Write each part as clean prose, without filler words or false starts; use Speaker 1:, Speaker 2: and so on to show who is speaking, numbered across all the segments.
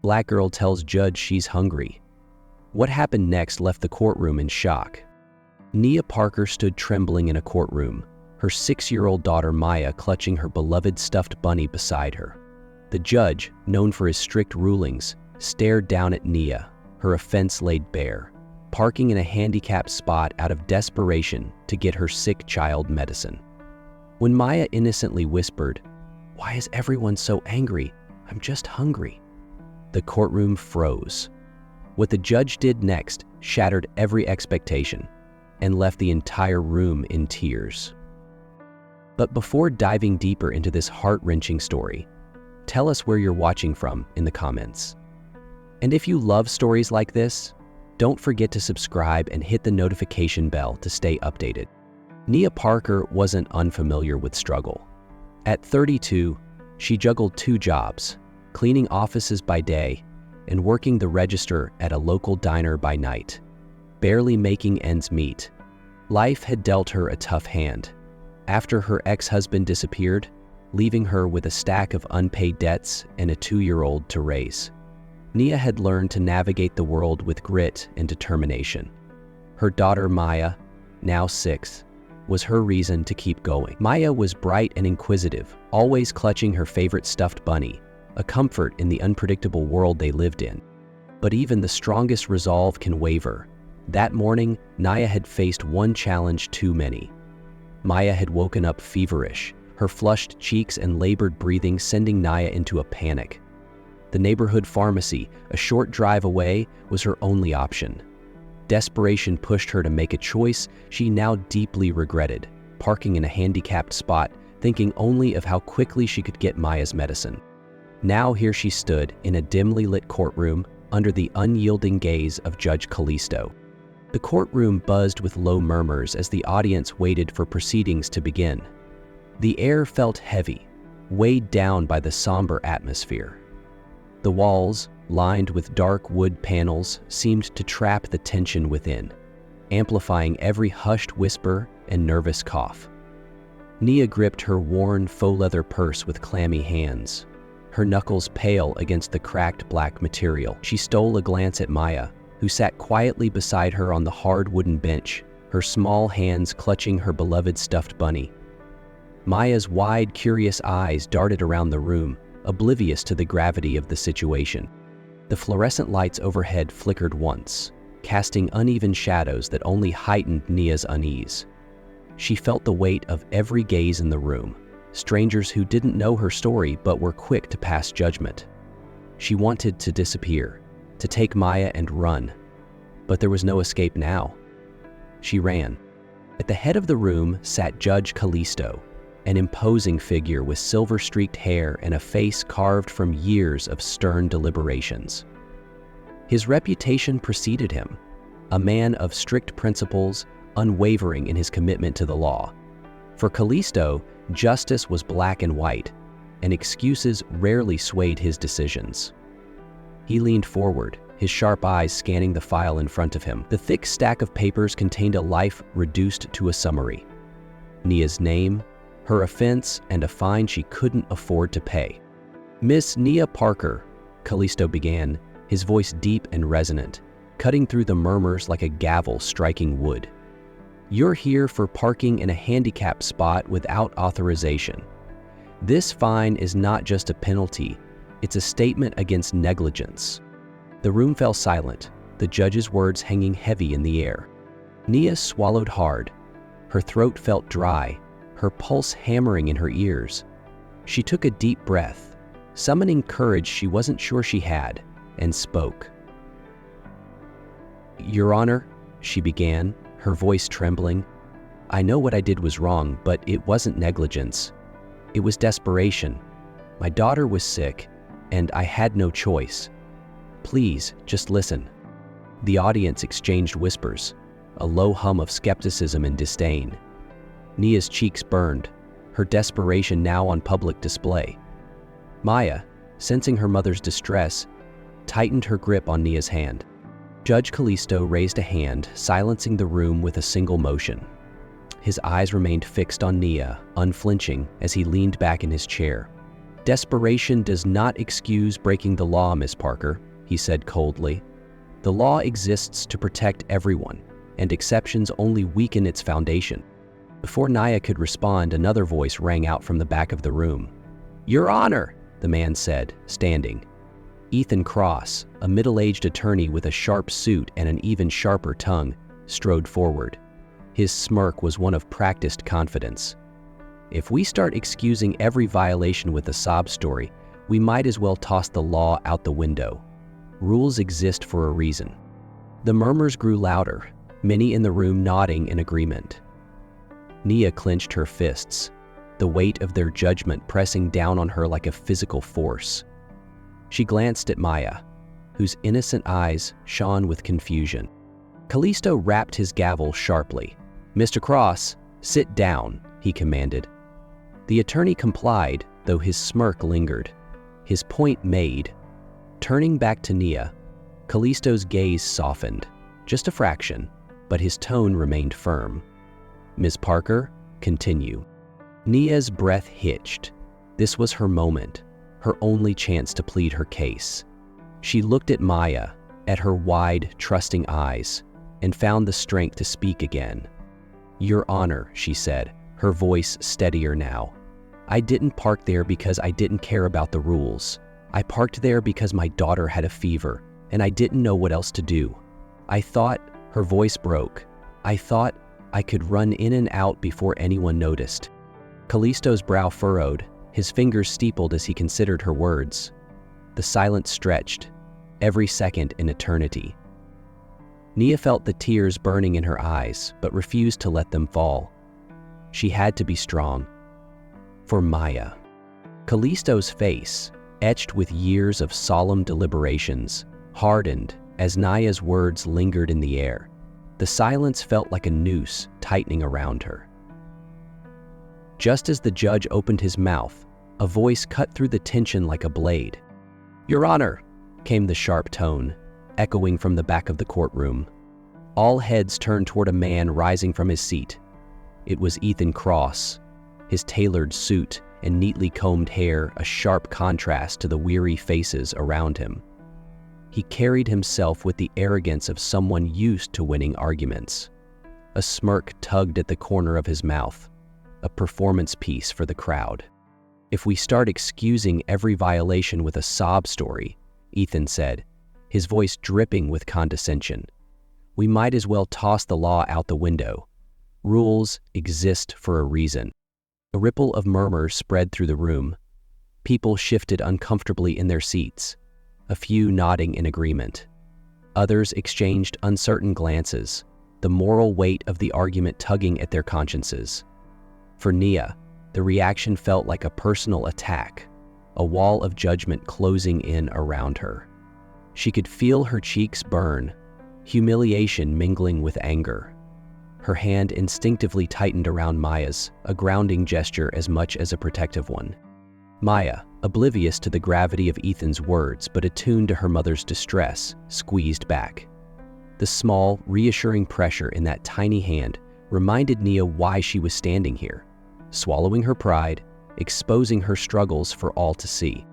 Speaker 1: Black girl tells judge she's hungry. What happened next left the courtroom in shock. Nia Parker stood trembling in a courtroom, her 6-year-old daughter Maya clutching her beloved stuffed bunny beside her. The judge, known for his strict rulings, stared down at Nia, her offense laid bare, parking in a handicapped spot out of desperation to get her sick child medicine. When Maya innocently whispered, "Why is everyone so angry? I'm just hungry," the courtroom froze. What the judge did next shattered every expectation and left the entire room in tears. But before diving deeper into this heart-wrenching story, tell us where you're watching from in the comments. And if you love stories like this, don't forget to subscribe and hit the notification bell to stay updated. Nia Parker wasn't unfamiliar with struggle. At 32, she juggled 2 jobs, cleaning offices by day and working the register at a local diner by night, barely making ends meet. Life had dealt her a tough hand. After her ex-husband disappeared, leaving her with a stack of unpaid debts and a 2-year-old to raise, Nia had learned to navigate the world with grit and determination. Her daughter Maya, now 6, was her reason to keep going. Maya was bright and inquisitive, always clutching her favorite stuffed bunny, a comfort in the unpredictable world they lived in. But even the strongest resolve can waver. That morning, Nia had faced one challenge too many. Maya had woken up feverish, her flushed cheeks and labored breathing sending Nia into a panic. The neighborhood pharmacy, a short drive away, was her only option. Desperation pushed her to make a choice she now deeply regretted, parking in a handicapped spot, thinking only of how quickly she could get Maya's medicine. Now here she stood in a dimly lit courtroom under the unyielding gaze of Judge Callisto. The courtroom buzzed with low murmurs as the audience waited for proceedings to begin. The air felt heavy, weighed down by the somber atmosphere. The walls, lined with dark wood panels, seemed to trap the tension within, amplifying every hushed whisper and nervous cough. Nia gripped her worn faux leather purse with clammy hands, her knuckles pale against the cracked black material. She stole a glance at Maya, who sat quietly beside her on the hard wooden bench, her small hands clutching her beloved stuffed bunny. Maya's wide, curious eyes darted around the room, oblivious to the gravity of the situation. The fluorescent lights overhead flickered once, casting uneven shadows that only heightened Nia's unease. She felt the weight of every gaze in the room, strangers who didn't know her story but were quick to pass judgment. She wanted to disappear, to take Maya and run, but there was no escape now. She ran. At the head of the room sat Judge Callisto, an imposing figure with silver-streaked hair and a face carved from years of stern deliberations. His reputation preceded him, a man of strict principles, unwavering in his commitment to the law. For Callisto, justice was black and white, and excuses rarely swayed his decisions. He leaned forward, his sharp eyes scanning the file in front of him. The thick stack of papers contained a life reduced to a summary. Nia's name, her offense, and a fine she couldn't afford to pay. "Miss Nia Parker," Callisto began, his voice deep and resonant, cutting through the murmurs like a gavel striking wood. "You're here for parking in a handicapped spot without authorization. This fine is not just a penalty, it's a statement against negligence." The room fell silent, the judge's words hanging heavy in the air. Nia swallowed hard. Her throat felt dry, her pulse hammering in her ears. She took a deep breath, summoning courage she wasn't sure she had, and spoke. "Your Honor," she began, her voice trembling, "I know what I did was wrong, but it wasn't negligence. It was desperation. My daughter was sick, and I had no choice. Please, just listen." The audience exchanged whispers, a low hum of skepticism and disdain. Nia's cheeks burned, her desperation now on public display. Maya, sensing her mother's distress, tightened her grip on Nia's hand. Judge Callisto raised a hand, silencing the room with a single motion. His eyes remained fixed on Nia, unflinching, as he leaned back in his chair. Desperation does not excuse breaking the law, Miss Parker, he said coldly. The law exists to protect everyone, and exceptions only weaken its foundation. Before Nia could respond, another voice rang out from the back of the room. Your Honor, the man said, standing. Ethan Cross, a middle-aged attorney with a sharp suit and an even sharper tongue, strode forward. His smirk was one of practiced confidence. If we start excusing every violation with a sob story, we might as well toss the law out the window. Rules exist for a reason. The murmurs grew louder, many in the room nodding in agreement. Nia clenched her fists, the weight of their judgment pressing down on her like a physical force. She glanced at Maya, whose innocent eyes shone with confusion. Callisto rapped his gavel sharply. Mr. Cross, sit down, he commanded. The attorney complied, though his smirk lingered. His point made. Turning back to Nia, Callisto's gaze softened, just a fraction, but his tone remained firm. Ms. Parker, continue. Nia's breath hitched. This was her moment, her only chance to plead her case. She looked at Maya, at her wide, trusting eyes, and found the strength to speak again. Your Honor, she said, her voice steadier now. I didn't park there because I didn't care about the rules. I parked there because my daughter had a fever, and I didn't know what else to do. I thought, her voice broke, I thought I could run in and out before anyone noticed. Callisto's brow furrowed, his fingers steepled as he considered her words. The silence stretched, every second an eternity. Nia felt the tears burning in her eyes, but refused to let them fall. She had to be strong. For Maya. Callisto's face, etched with years of solemn deliberations, hardened as Nia's words lingered in the air. The silence felt like a noose tightening around her. Just as the judge opened his mouth, a voice cut through the tension like a blade. Your Honor, came the sharp tone, echoing from the back of the courtroom. All heads turned toward a man rising from his seat. It was Ethan Cross, his tailored suit and neatly combed hair a sharp contrast to the weary faces around him. He carried himself with the arrogance of someone used to winning arguments. A smirk tugged at the corner of his mouth, a performance piece for the crowd. If we start excusing every violation with a sob story, Ethan said, his voice dripping with condescension, we might as well toss the law out the window. Rules exist for a reason. A ripple of murmurs spread through the room. People shifted uncomfortably in their seats, a few nodding in agreement. Others exchanged uncertain glances, the moral weight of the argument tugging at their consciences. For Nia, the reaction felt like a personal attack, a wall of judgment closing in around her. She could feel her cheeks burn, humiliation mingling with anger. Her hand instinctively tightened around Maya's, a grounding gesture as much as a protective one. Maya, oblivious to the gravity of Ethan's words but attuned to her mother's distress, squeezed back. The small, reassuring pressure in that tiny hand reminded Nia why she was standing here, swallowing her pride, exposing her struggles for all to see.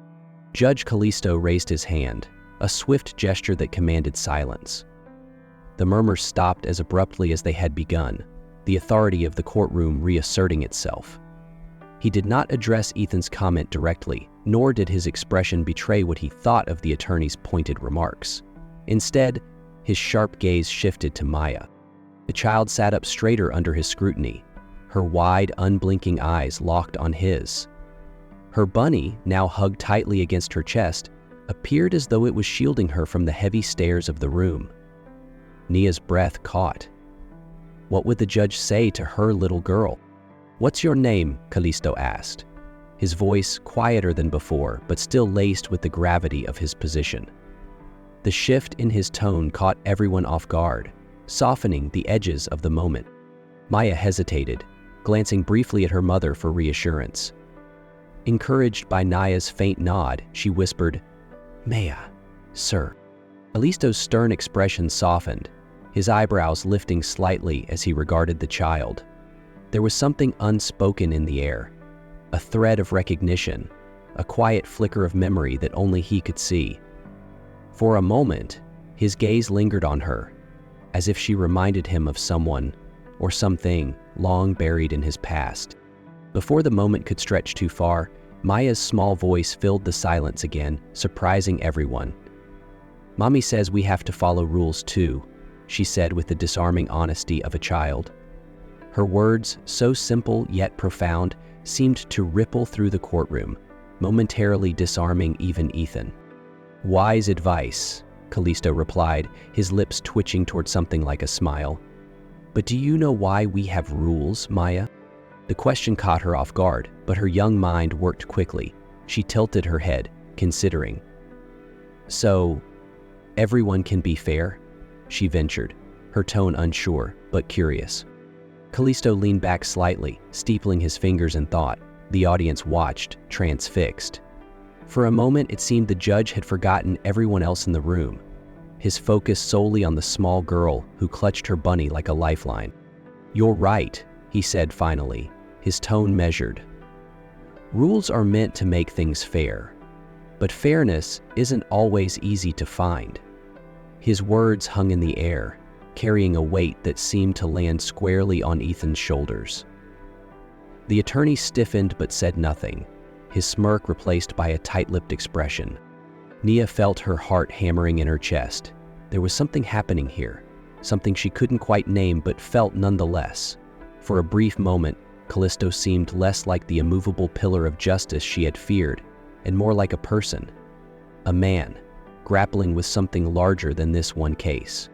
Speaker 1: Judge Callisto raised his hand, a swift gesture that commanded silence. The murmurs stopped as abruptly as they had begun, the authority of the courtroom reasserting itself. He did not address Ethan's comment directly, nor did his expression betray what he thought of the attorney's pointed remarks. Instead, his sharp gaze shifted to Maya. The child sat up straighter under his scrutiny, her wide, unblinking eyes locked on his. Her bunny, now hugged tightly against her chest, appeared as though it was shielding her from the heavy stares of the room. Nia's breath caught. What would the judge say to her little girl? What's your name? Callisto asked, his voice quieter than before, but still laced with the gravity of his position. The shift in his tone caught everyone off guard, softening the edges of the moment. Maya hesitated, glancing briefly at her mother for reassurance. Encouraged by Nia's faint nod, she whispered, Maya, sir. Callisto's stern expression softened, his eyebrows lifting slightly as he regarded the child. There was something unspoken in the air, a thread of recognition, a quiet flicker of memory that only he could see. For a moment, his gaze lingered on her, as if she reminded him of someone or something long buried in his past. Before the moment could stretch too far, Maya's small voice filled the silence again, surprising everyone. "Mommy says we have to follow rules too," she said with the disarming honesty of a child. Her words, so simple yet profound, seemed to ripple through the courtroom, momentarily disarming even Ethan. "Wise advice," Callisto replied, his lips twitching toward something like a smile. "But do you know why we have rules, Maya?" The question caught her off guard, but her young mind worked quickly. She tilted her head, considering. "So, everyone can be fair?" she ventured, her tone unsure, but curious. Callisto leaned back slightly, steepling his fingers in thought. The audience watched, transfixed. For a moment, it seemed the judge had forgotten everyone else in the room, his focus solely on the small girl who clutched her bunny like a lifeline. "You're right," he said finally, his tone measured. "Rules are meant to make things fair, but fairness isn't always easy to find." His words hung in the air, carrying a weight that seemed to land squarely on Ethan's shoulders. The attorney stiffened but said nothing, his smirk replaced by a tight-lipped expression. Nia felt her heart hammering in her chest. There was something happening here, something she couldn't quite name but felt nonetheless. For a brief moment, Callisto seemed less like the immovable pillar of justice she had feared, and more like a person, a man, grappling with something larger than this one case.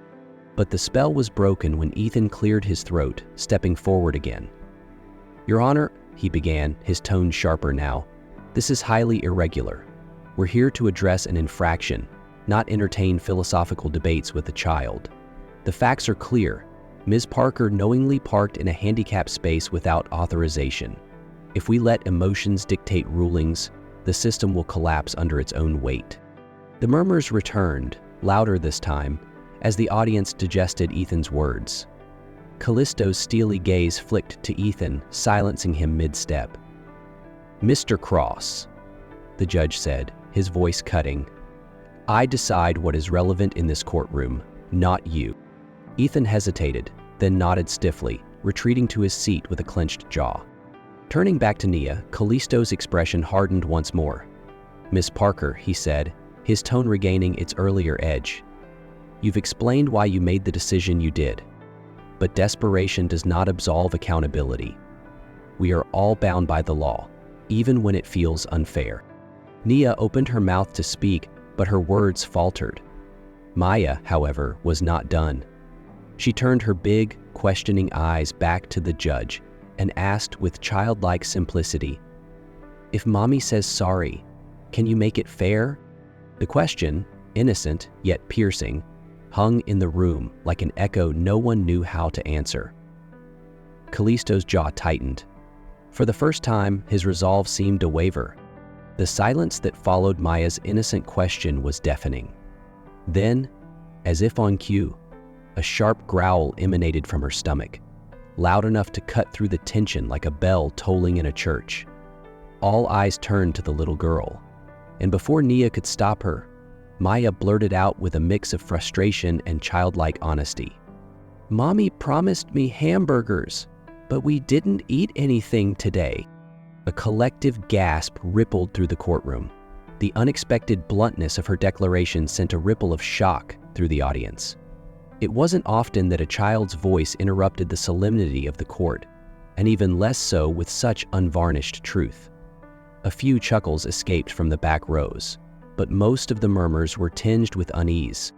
Speaker 1: But the spell was broken when Ethan cleared his throat, stepping forward again. "Your Honor," he began, his tone sharper now, "this is highly irregular. We're here to address an infraction, not entertain philosophical debates with a child. The facts are clear. Ms. Parker knowingly parked in a handicapped space without authorization. If we let emotions dictate rulings, the system will collapse under its own weight." The murmurs returned, louder this time, as the audience digested Ethan's words. Callisto's steely gaze flicked to Ethan, silencing him mid-step. "Mr. Cross," the judge said, his voice cutting, "I decide what is relevant in this courtroom, not you." Ethan hesitated, then nodded stiffly, retreating to his seat with a clenched jaw. Turning back to Nia, Callisto's expression hardened once more. "Miss Parker," he said, his tone regaining its earlier edge, "you've explained why you made the decision you did. But desperation does not absolve accountability. We are all bound by the law, even when it feels unfair." Nia opened her mouth to speak, but her words faltered. Maya, however, was not done. She turned her big, questioning eyes back to the judge and asked with childlike simplicity, "If Mommy says sorry, can you make it fair?" The question, innocent yet piercing, hung in the room like an echo no one knew how to answer. Callisto's jaw tightened. For the first time, his resolve seemed to waver. The silence that followed Maya's innocent question was deafening. Then, as if on cue, a sharp growl emanated from her stomach, loud enough to cut through the tension like a bell tolling in a church. All eyes turned to the little girl, and before Nia could stop her, Maya blurted out with a mix of frustration and childlike honesty. "Mommy promised me hamburgers, but we didn't eat anything today." A collective gasp rippled through the courtroom. The unexpected bluntness of her declaration sent a ripple of shock through the audience. It wasn't often that a child's voice interrupted the solemnity of the court, and even less so with such unvarnished truth. A few chuckles escaped from the back rows, but most of the murmurs were tinged with unease.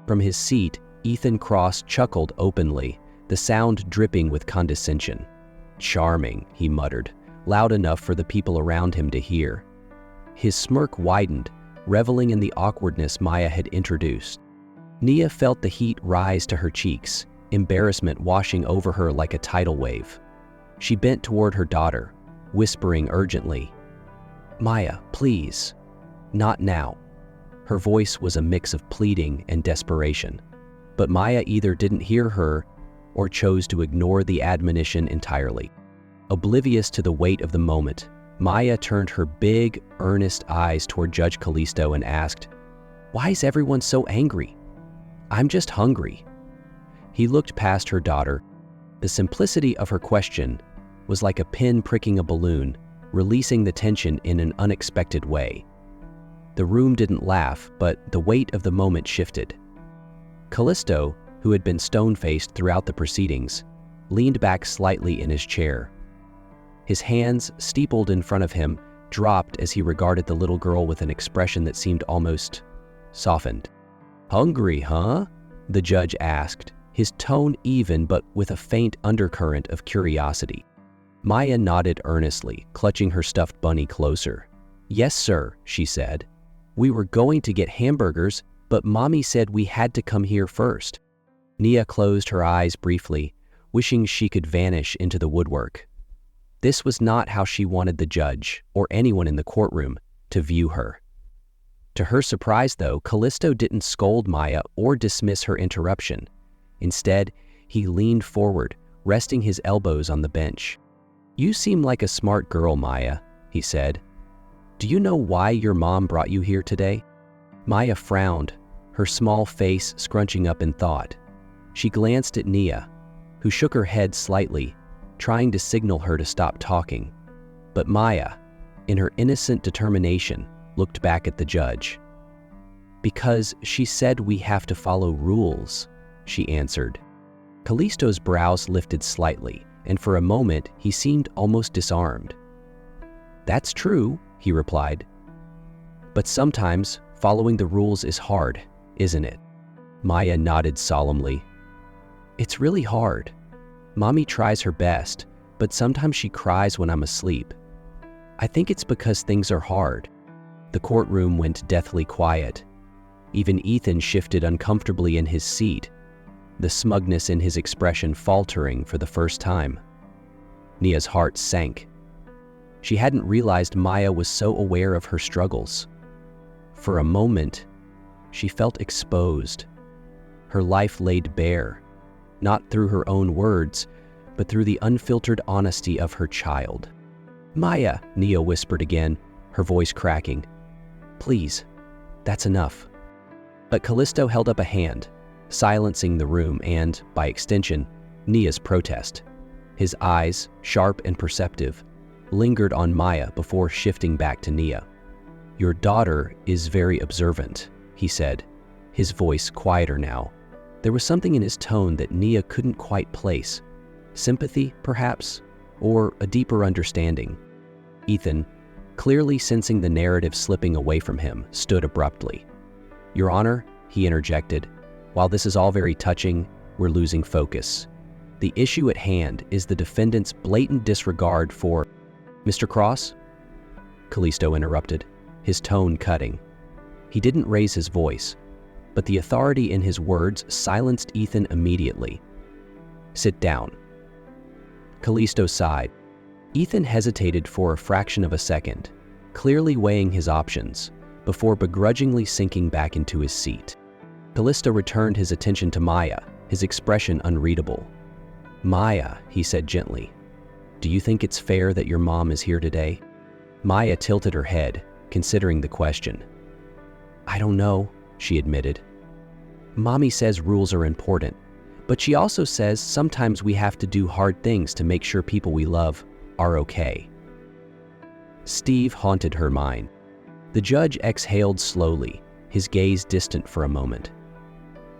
Speaker 1: From his seat, Ethan Cross chuckled openly, the sound dripping with condescension. "Charming," he muttered, loud enough for the people around him to hear. His smirk widened, reveling in the awkwardness Maya had introduced. Nia felt the heat rise to her cheeks, embarrassment washing over her like a tidal wave. She bent toward her daughter, whispering urgently, "Maya, please, not now." Her voice was a mix of pleading and desperation, but Maya either didn't hear her or chose to ignore the admonition entirely. Oblivious to the weight of the moment, Maya turned her big, earnest eyes toward Judge Callisto and asked, "Why is everyone so angry?" "I'm just hungry." He looked past her daughter. The simplicity of her question was like a pin pricking a balloon, releasing the tension in an unexpected way. The room didn't laugh, but the weight of the moment shifted. Callisto, who had been stone-faced throughout the proceedings, leaned back slightly in his chair. His hands, steepled in front of him, dropped as he regarded the little girl with an expression that seemed almost softened. "Hungry, huh?" the judge asked, his tone even but with a faint undercurrent of curiosity. Maya nodded earnestly, clutching her stuffed bunny closer. "Yes, sir," she said. "We were going to get hamburgers, but Mommy said we had to come here first." Nia closed her eyes briefly, wishing she could vanish into the woodwork. This was not how she wanted the judge, or anyone in the courtroom, to view her. To her surprise, though, Callisto didn't scold Maya or dismiss her interruption. Instead, he leaned forward, resting his elbows on the bench. "You seem like a smart girl, Maya," he said. "Do you know why your mom brought you here today?" Maya frowned, her small face scrunching up in thought. She glanced at Nia, who shook her head slightly, trying to signal her to stop talking. But Maya, in her innocent determination, looked back at the judge. "Because she said we have to follow rules," she answered. Callisto's brows lifted slightly, and for a moment he seemed almost disarmed. "That's true," he replied. "But sometimes following the rules is hard, isn't it?" Maya nodded solemnly. "It's really hard. Mommy tries her best, but sometimes she cries when I'm asleep. I think it's because things are hard." The courtroom went deathly quiet. Even Ethan shifted uncomfortably in his seat, the smugness in his expression faltering for the first time. Nia's heart sank. She hadn't realized Maya was so aware of her struggles. For a moment, she felt exposed. Her life laid bare, not through her own words, but through the unfiltered honesty of her child. "Maya," Nia whispered again, her voice cracking. "Please, that's enough." But Callisto held up a hand, silencing the room and, by extension, Nia's protest. His eyes, sharp and perceptive, lingered on Maya before shifting back to Nia. "Your daughter is very observant," he said, his voice quieter now. There was something in his tone that Nia couldn't quite place. Sympathy, perhaps, or a deeper understanding. Ethan, clearly sensing the narrative slipping away from him, stood abruptly. "Your Honor," he interjected, "while this is all very touching, we're losing focus. The issue at hand is the defendant's blatant disregard for—" "Mr. Cross?" Callisto interrupted, his tone cutting. He didn't raise his voice, but the authority in his words silenced Ethan immediately. "Sit down." Callisto sighed. Ethan hesitated for a fraction of a second, clearly weighing his options, before begrudgingly sinking back into his seat. Callisto returned his attention to Maya, his expression unreadable. "Maya," he said gently, "do you think it's fair that your mom is here today?" Maya tilted her head, considering the question. "I don't know," she admitted. "Mommy says rules are important, but she also says sometimes we have to do hard things to make sure people we love are okay." Steve haunted her mind. The judge exhaled slowly, his gaze distant for a moment.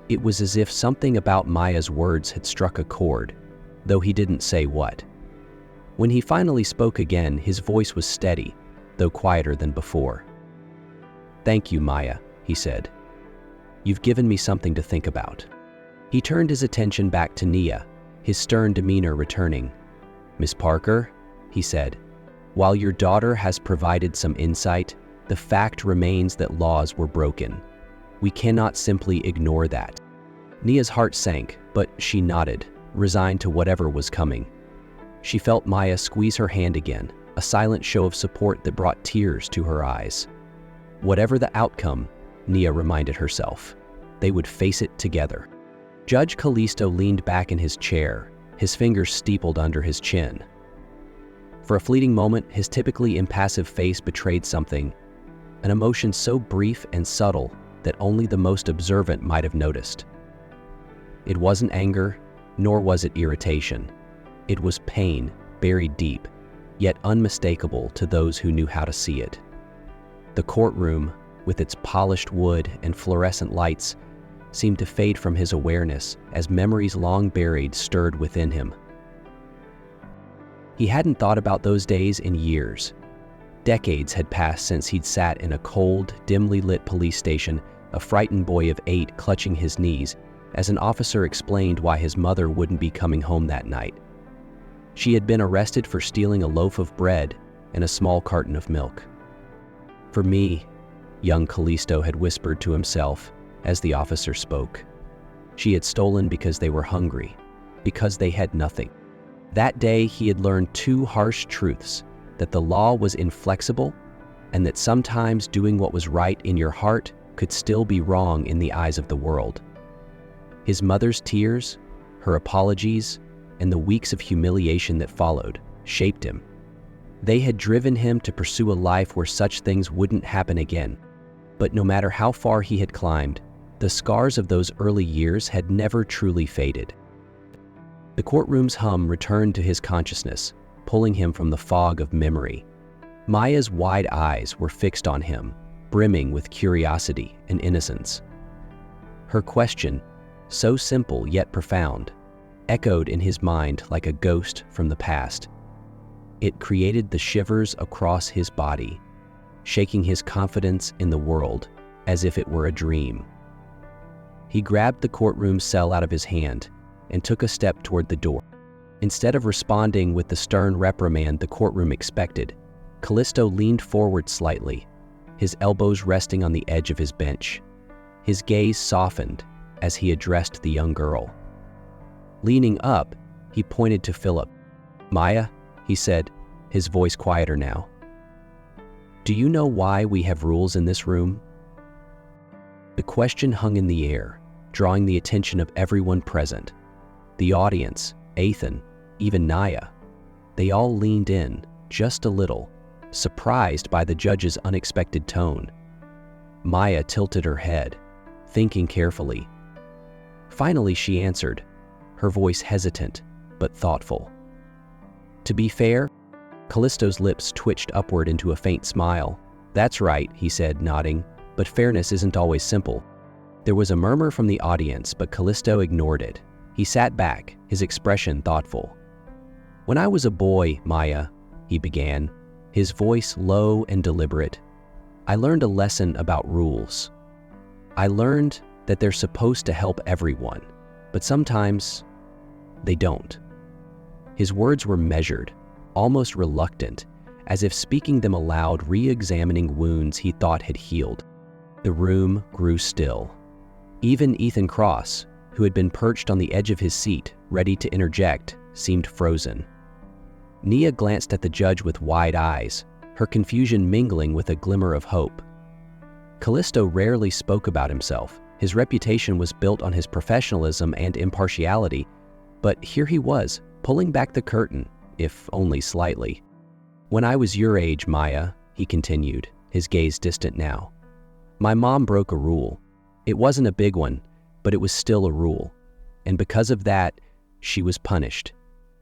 Speaker 1: It was as if something about Maya's words had struck a chord, though he didn't say what. When he finally spoke again, his voice was steady, though quieter than before. "Thank you, Maya," he said. "You've given me something to think about." He turned his attention back to Nia, his stern demeanor returning. "Miss Parker," he said, "while your daughter has provided some insight, the fact remains that laws were broken. We cannot simply ignore that." Nia's heart sank, but she nodded, resigned to whatever was coming. She felt Maya squeeze her hand again, a silent show of support that brought tears to her eyes. Whatever the outcome, Nia reminded herself, they would face it together. Judge Callisto leaned back in his chair, his fingers steepled under his chin. For a fleeting moment, his typically impassive face betrayed something, an emotion so brief and subtle that only the most observant might have noticed. It wasn't anger, nor was it irritation. It was pain, buried deep, yet unmistakable to those who knew how to see it. The courtroom, with its polished wood and fluorescent lights, seemed to fade from his awareness as memories long buried stirred within him. He hadn't thought about those days in years. Decades had passed since he'd sat in a cold, dimly lit police station, a frightened boy of 8 clutching his knees, as an officer explained why his mother wouldn't be coming home that night. She had been arrested for stealing a loaf of bread and a small carton of milk. "For me," young Callisto had whispered to himself as the officer spoke. She had stolen because they were hungry, because they had nothing. That day he had learned 2 harsh truths: that the law was inflexible, and that sometimes doing what was right in your heart could still be wrong in the eyes of the world. His mother's tears, her apologies, and the weeks of humiliation that followed shaped him. They had driven him to pursue a life where such things wouldn't happen again. But no matter how far he had climbed, the scars of those early years had never truly faded. The courtroom's hum returned to his consciousness, pulling him from the fog of memory. Maya's wide eyes were fixed on him, brimming with curiosity and innocence. Her question, so simple yet profound, echoed in his mind like a ghost from the past. It created the shivers across his body, shaking his confidence in the world as if it were a dream. He grabbed the courtroom cell out of his hand and took a step toward the door. Instead of responding with the stern reprimand the courtroom expected, Callisto leaned forward slightly, his elbows resting on the edge of his bench. His gaze softened as he addressed the young girl. Leaning up, he pointed to Philip. "Maya," he said, his voice quieter now. "Do you know why we have rules in this room?" The question hung in the air, drawing the attention of everyone present. The audience, Ethan, even Naya. They all leaned in, just a little, surprised by the judge's unexpected tone. Maya tilted her head, thinking carefully. Finally, she answered, her voice hesitant but thoughtful. "To be fair," Callisto's lips twitched upward into a faint smile. "That's right," he said, nodding, "but fairness isn't always simple." There was a murmur from the audience, but Callisto ignored it. He sat back, his expression thoughtful. "When I was a boy, Maya," he began, his voice low and deliberate, "I learned a lesson about rules. I learned that they're supposed to help everyone, but sometimes they don't." His words were measured, almost reluctant, as if speaking them aloud, re-examining wounds he thought had healed. The room grew still. Even Ethan Cross, who had been perched on the edge of his seat, ready to interject, seemed frozen. Nia glanced at the judge with wide eyes, her confusion mingling with a glimmer of hope. Callisto rarely spoke about himself. His reputation was built on his professionalism and impartiality, but here he was, pulling back the curtain, if only slightly. "When I was your age, Maya," he continued, his gaze distant now, "my mom broke a rule. It wasn't a big one, but it was still a rule. And because of that, she was punished."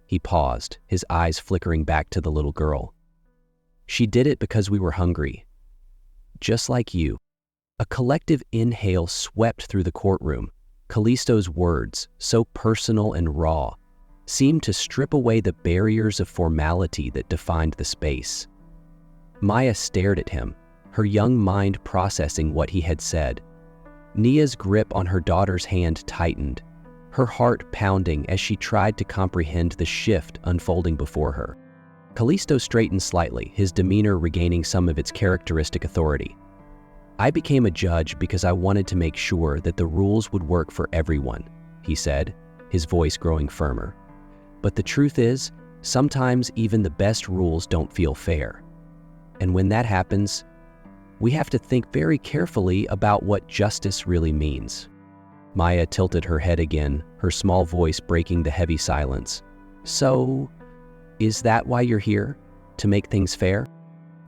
Speaker 1: He paused, his eyes flickering back to the little girl. "She did it because we were hungry. Just like you." A collective inhale swept through the courtroom. Callisto's words, so personal and raw, seemed to strip away the barriers of formality that defined the space. Maya stared at him, her young mind processing what he had said. Nia's grip on her daughter's hand tightened, her heart pounding as she tried to comprehend the shift unfolding before her. Callisto straightened slightly, his demeanor regaining some of its characteristic authority. "I became a judge because I wanted to make sure that the rules would work for everyone," he said, his voice growing firmer. "But the truth is, sometimes even the best rules don't feel fair. And when that happens, we have to think very carefully about what justice really means." Maya tilted her head again, her small voice breaking the heavy silence. "So, is that why you're here? To make things fair?"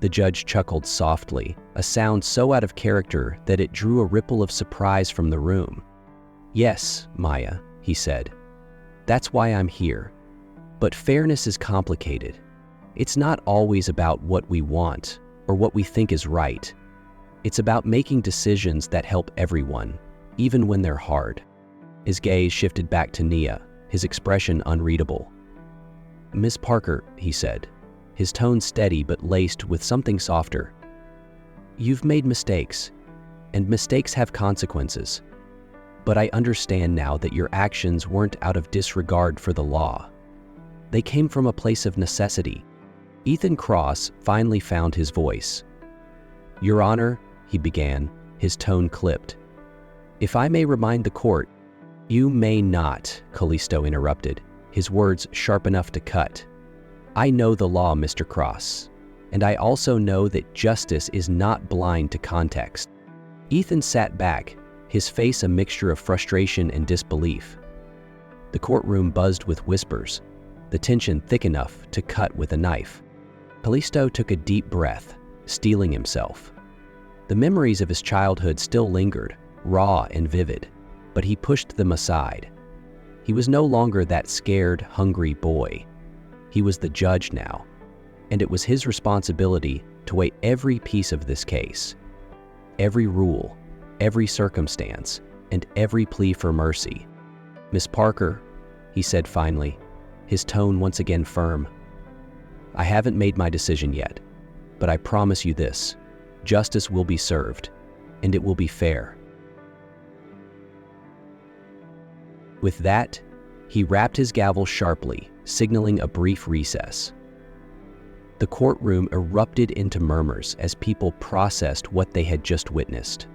Speaker 1: The judge chuckled softly, a sound so out of character that it drew a ripple of surprise from the room. "Yes, Maya," he said. "That's why I'm here. But fairness is complicated. It's not always about what we want or what we think is right. It's about making decisions that help everyone, even when they're hard." His gaze shifted back to Nia, his expression unreadable. "Miss Parker," he said, his tone steady but laced with something softer. "You've made mistakes, and mistakes have consequences. But I understand now that your actions weren't out of disregard for the law. They came from a place of necessity." Ethan Cross finally found his voice. "Your Honor," he began, his tone clipped. "If I may remind the court—" "You may not," Callisto interrupted, his words sharp enough to cut. "I know the law, Mr. Cross, and I also know that justice is not blind to context." Ethan sat back, his face a mixture of frustration and disbelief. The courtroom buzzed with whispers, the tension thick enough to cut with a knife. Callisto took a deep breath, steeling himself. The memories of his childhood still lingered, raw and vivid, but he pushed them aside. He was no longer that scared, hungry boy. He was the judge now, and it was his responsibility to weigh every piece of this case. Every rule, every circumstance, and every plea for mercy. "Miss Parker," he said finally, his tone once again firm, "I haven't made my decision yet, but I promise you this: justice will be served, and it will be fair." With that, he rapped his gavel sharply, signaling a brief recess. The courtroom erupted into murmurs as people processed what they had just witnessed.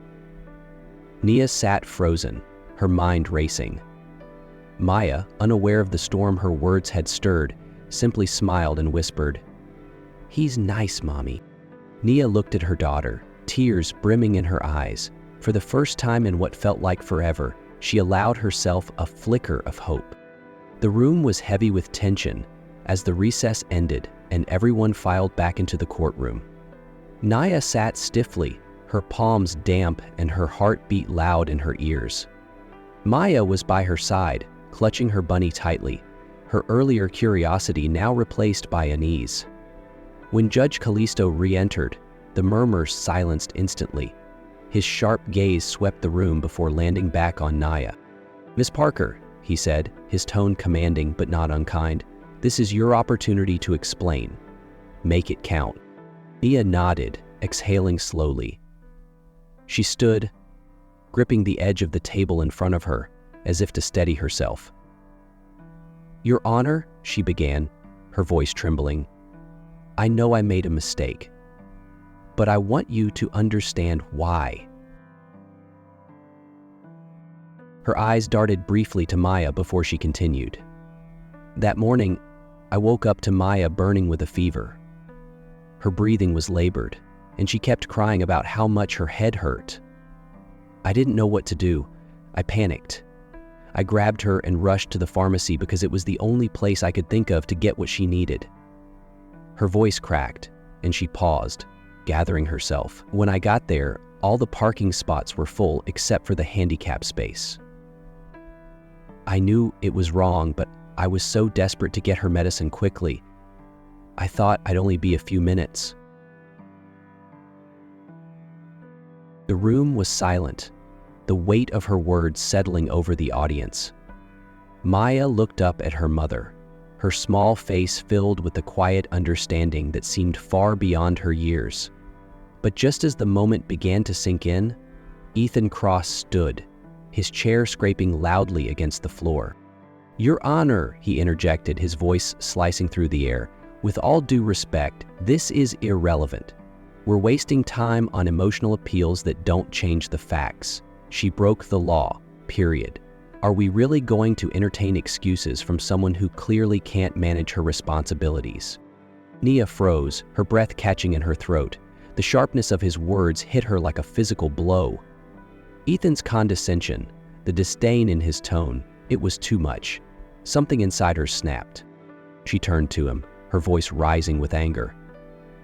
Speaker 1: Nia sat frozen, her mind racing. Maya, unaware of the storm her words had stirred, simply smiled and whispered, "He's nice, Mommy." Nia looked at her daughter, tears brimming in her eyes. For the first time in what felt like forever, she allowed herself a flicker of hope. The room was heavy with tension as the recess ended and everyone filed back into the courtroom. Nia sat stiffly, her palms damp and her heart beat loud in her ears. Maya was by her side, clutching her bunny tightly, her earlier curiosity now replaced by unease. When Judge Callisto re-entered, the murmurs silenced instantly. His sharp gaze swept the room before landing back on Nia. "Miss Parker," he said, his tone commanding but not unkind, "this is your opportunity to explain. Make it count." Nia nodded, exhaling slowly. She stood, gripping the edge of the table in front of her, as if to steady herself. "Your Honor," she began, her voice trembling, "I know I made a mistake, but I want you to understand why." Her eyes darted briefly to Maya before she continued. "That morning, I woke up to Maya burning with a fever. Her breathing was labored, and she kept crying about how much her head hurt. I didn't know what to do. I panicked. I grabbed her and rushed to the pharmacy because it was the only place I could think of to get what she needed." Her voice cracked, and she paused, gathering herself. "When I got there, all the parking spots were full except for the handicap space. I knew it was wrong, but I was so desperate to get her medicine quickly. I thought I'd only be a few minutes." The room was silent, the weight of her words settling over the audience. Maya looked up at her mother, her small face filled with the quiet understanding that seemed far beyond her years. But just as the moment began to sink in, Ethan Cross stood, his chair scraping loudly against the floor. "Your Honor," he interjected, his voice slicing through the air, "with all due respect, this is irrelevant. We're wasting time on emotional appeals that don't change the facts. She broke the law, period. Are we really going to entertain excuses from someone who clearly can't manage her responsibilities?" Nia froze, her breath catching in her throat. The sharpness of his words hit her like a physical blow. Ethan's condescension, the disdain in his tone, it was too much. Something inside her snapped. She turned to him, her voice rising with anger.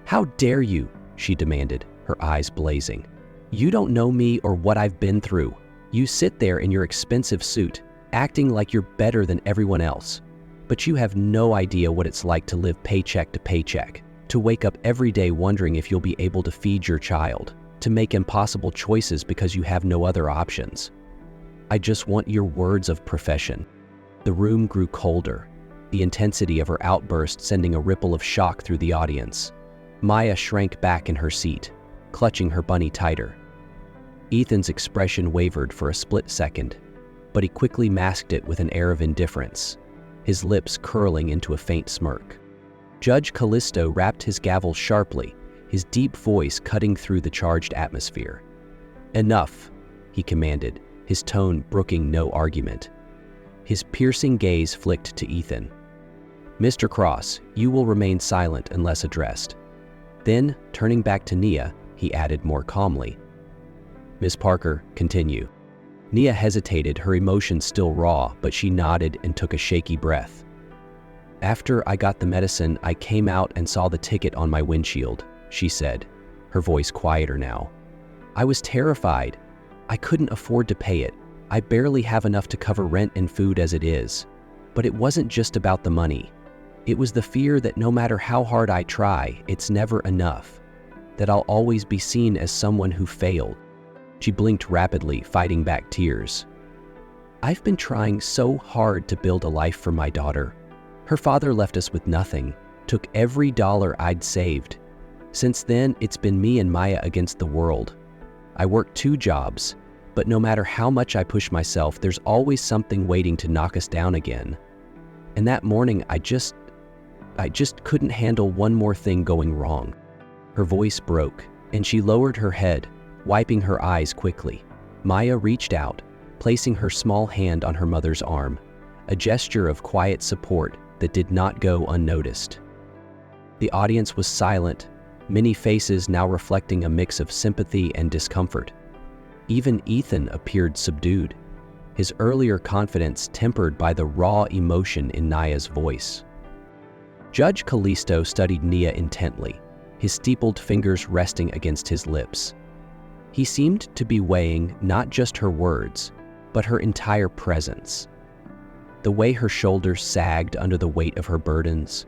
Speaker 1: "How dare you?" she demanded, her eyes blazing. "You don't know me or what I've been through. You sit there in your expensive suit, acting like you're better than everyone else. But you have no idea what it's like to live paycheck to paycheck, to wake up every day wondering if you'll be able to feed your child, to make impossible choices because you have no other options. I just want your words of profession." The room grew colder, the intensity of her outburst sending a ripple of shock through the audience. Maya shrank back in her seat, clutching her bunny tighter. Ethan's expression wavered for a split second, but he quickly masked it with an air of indifference, his lips curling into a faint smirk. Judge Callisto rapped his gavel sharply, his deep voice cutting through the charged atmosphere. "Enough," he commanded, his tone brooking no argument. His piercing gaze flicked to Ethan. "Mr. Cross, you will remain silent unless addressed." Then, turning back to Nia, he added more calmly, "Miss Parker, continue." Nia hesitated, her emotions still raw, but she nodded and took a shaky breath. "After I got the medicine, I came out and saw the ticket on my windshield," she said, her voice quieter now. "I was terrified. I couldn't afford to pay it. I barely have enough to cover rent and food as it is. But it wasn't just about the money. It was the fear that no matter how hard I try, it's never enough. That I'll always be seen as someone who failed." She blinked rapidly, fighting back tears. "I've been trying so hard to build a life for my daughter. Her father left us with nothing, took every dollar I'd saved. Since then, it's been me and Maya against the world. I work 2 jobs, but no matter how much I push myself, there's always something waiting to knock us down again. And that morning, I just couldn't handle one more thing going wrong." Her voice broke, and she lowered her head, wiping her eyes quickly. Maya reached out, placing her small hand on her mother's arm, a gesture of quiet support that did not go unnoticed. The audience was silent, many faces now reflecting a mix of sympathy and discomfort. Even Ethan appeared subdued, his earlier confidence tempered by the raw emotion in Nia's voice. Judge Callisto studied Nia intently, his steepled fingers resting against his lips. He seemed to be weighing not just her words, but her entire presence. The way her shoulders sagged under the weight of her burdens,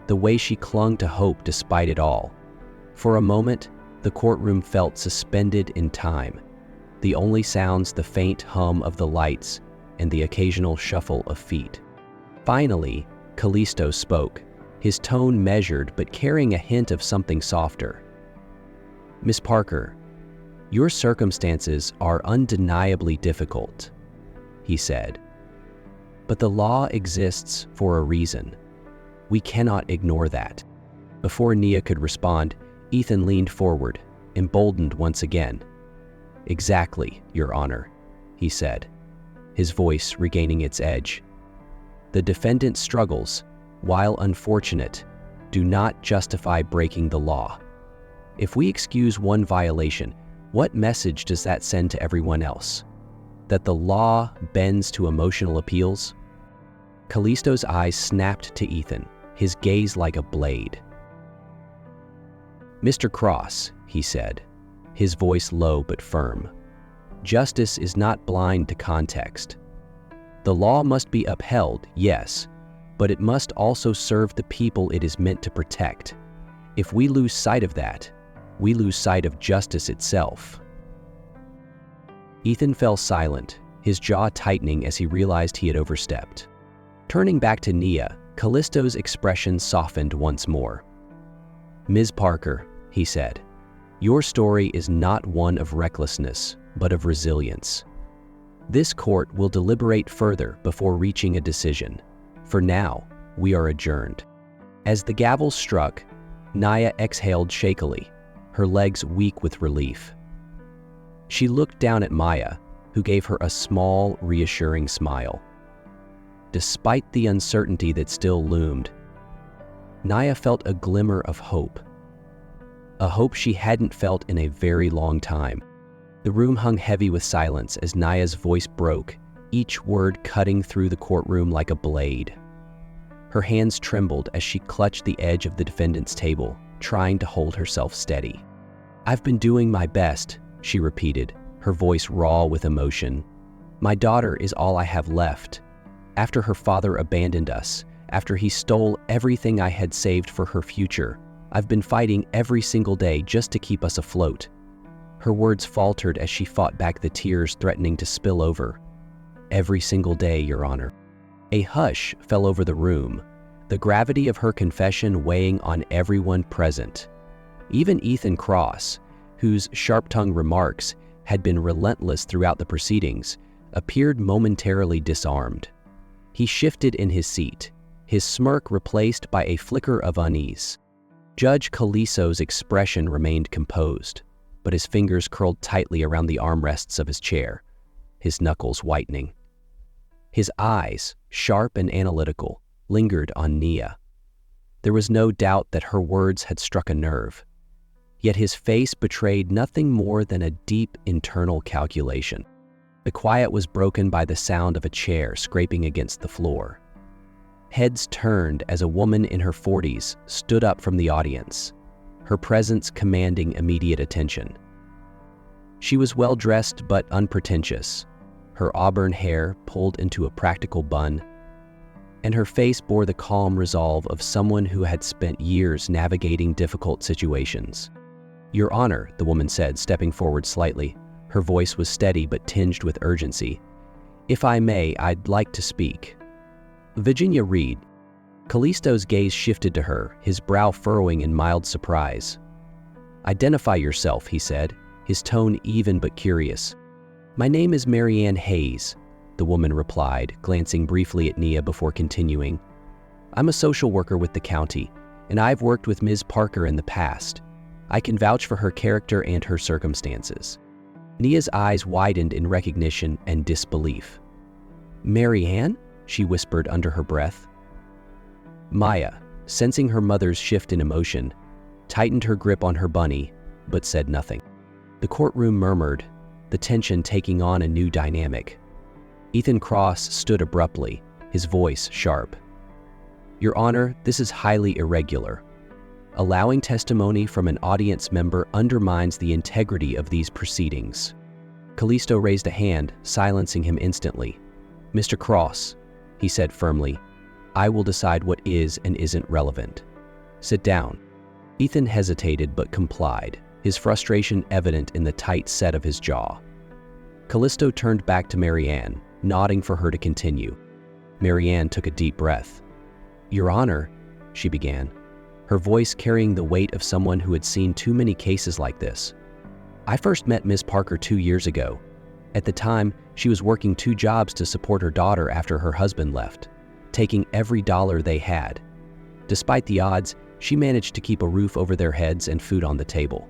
Speaker 1: the way she clung to hope despite it all. For a moment, the courtroom felt suspended in time, the only sounds the faint hum of the lights and the occasional shuffle of feet. Finally, Callisto spoke, his tone measured but carrying a hint of something softer. "Miss Parker, your circumstances are undeniably difficult," he said. "But the law exists for a reason. We cannot ignore that." Before Nia could respond, Ethan leaned forward, emboldened once again. "Exactly, Your Honor," he said, his voice regaining its edge. "The defendant's struggles, while unfortunate, do not justify breaking the law. If we excuse one violation, what message does that send to everyone else? That the law bends to emotional appeals?" Callisto's eyes snapped to Ethan, his gaze like a blade. "Mr. Cross," he said, his voice low but firm, "justice is not blind to context. The law must be upheld, yes, but it must also serve the people it is meant to protect. If we lose sight of that, we lose sight of justice itself." Ethan fell silent, his jaw tightening as he realized he had overstepped. Turning back to Nia, Callisto's expression softened once more. "Ms. Parker," he said, "your story is not one of recklessness, but of resilience. This court will deliberate further before reaching a decision. For now, we are adjourned." As the gavel struck, Nia exhaled shakily, her legs weak with relief. She looked down at Maya, who gave her a small, reassuring smile. Despite the uncertainty that still loomed, Nia felt a glimmer of hope. A hope she hadn't felt in a very long time. The room hung heavy with silence as Nia's voice broke, each word cutting through the courtroom like a blade. Her hands trembled as she clutched the edge of the defendant's table, trying to hold herself steady. "I've been doing my best," she repeated, her voice raw with emotion. "My daughter is all I have left. After her father abandoned us, after he stole everything I had saved for her future, I've been fighting every single day just to keep us afloat." Her words faltered as she fought back the tears threatening to spill over. "Every single day, Your Honor." A hush fell over the room, the gravity of her confession weighing on everyone present. Even Ethan Cross, whose sharp-tongued remarks had been relentless throughout the proceedings, appeared momentarily disarmed. He shifted in his seat, his smirk replaced by a flicker of unease. Judge Calisto's expression remained composed, but his fingers curled tightly around the armrests of his chair, his knuckles whitening. His eyes, sharp and analytical, lingered on Nia. There was no doubt that her words had struck a nerve, yet his face betrayed nothing more than a deep internal calculation. The quiet was broken by the sound of a chair scraping against the floor. Heads turned as a woman in her 40s stood up from the audience, her presence commanding immediate attention. She was well-dressed but unpretentious, her auburn hair pulled into a practical bun, and her face bore the calm resolve of someone who had spent years navigating difficult situations. "Your Honor," the woman said, stepping forward slightly. Her voice was steady but tinged with urgency. "If I may, I'd like to speak." Virginia Reed. Calisto's gaze shifted to her, his brow furrowing in mild surprise. "Identify yourself," he said, his tone even but curious. "My name is Marianne Hayes," the woman replied, glancing briefly at Nia before continuing. "I'm a social worker with the county, and I've worked with Ms. Parker in the past. I can vouch for her character and her circumstances." Nia's eyes widened in recognition and disbelief. "Marianne?" she whispered under her breath. Maya, sensing her mother's shift in emotion, tightened her grip on her bunny, but said nothing. The courtroom murmured, the tension taking on a new dynamic. Ethan Cross stood abruptly, his voice sharp. "Your Honor, this is highly irregular. Allowing testimony from an audience member undermines the integrity of these proceedings." Calisto raised a hand, silencing him instantly. "Mr. Cross," he said firmly, "I will decide what is and isn't relevant. Sit down." Ethan hesitated but complied, his frustration evident in the tight set of his jaw. Calisto turned back to Marianne, nodding for her to continue. Marianne took a deep breath. "Your Honor," she began, her voice carrying the weight of someone who had seen too many cases like this. "I first met Ms. Parker 2 years ago. At the time, she was working 2 jobs to support her daughter after her husband left, taking every dollar they had. Despite the odds, she managed to keep a roof over their heads and food on the table.